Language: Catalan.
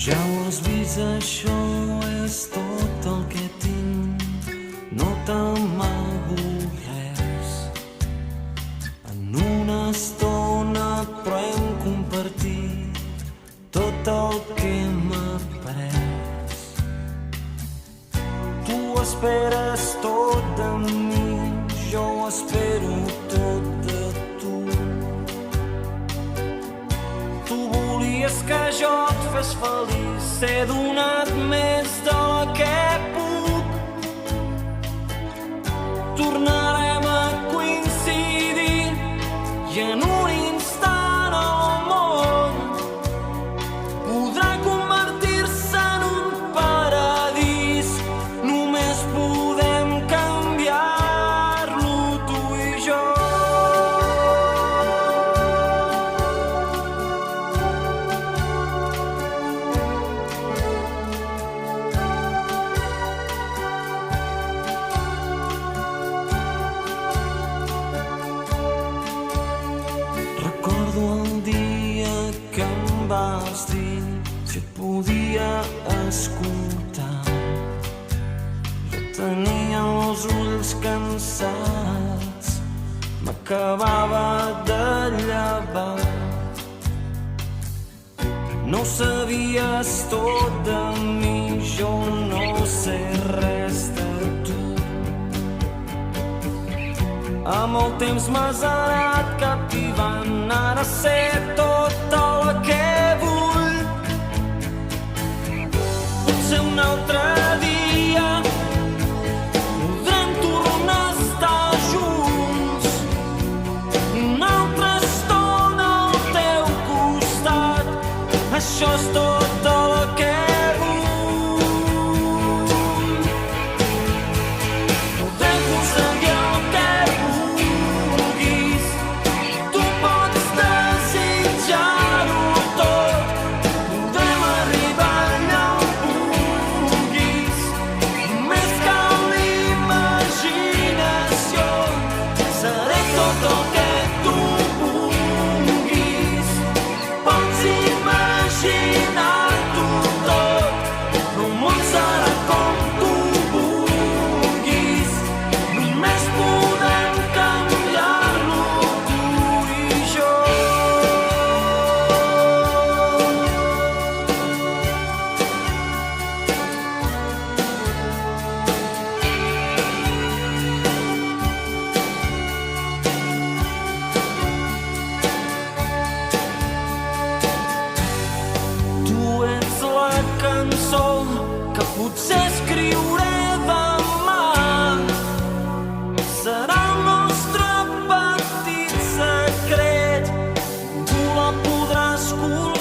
Ja ho has vist, això és tot el que tinc. No t'amago res. En una estona però hem compartit tot el que hem après. Tu esperes tot de mi, jo ho espero tot de tu. Tu volies que jo et fes feliç, he donat més del que puc. Tornarem a coincidir i en un instant el món podrà convertir-se en un paradís. Només podem canviar-lo tu i jo. Recordo el dia que em vas dir si et podia escoltar. Jo tenia els ulls cansats, m'acabava de llevar. No ho sabies tot de mi, jo no sé res de tu. Amb el temps m'has anat captivant, ara sé tot el que vull. Potser un altre dia podrem tornar a estar junts, una altra estona al teu costat. Això és tot el que vull. Podem aconseguir el que vulguis, tu pots desitjar-ho tot. Podem arribar allà on vulguis, només cal imaginació. Seré tot el que tu vulguis, pots imaginar-t'ho tot, però el món serà com tu vulguis. Només podem canviar-lo tu i jo. Tu ets la cançó que potser escriuré demà. Serà el nostre petit secret, tu la podràs conèixer.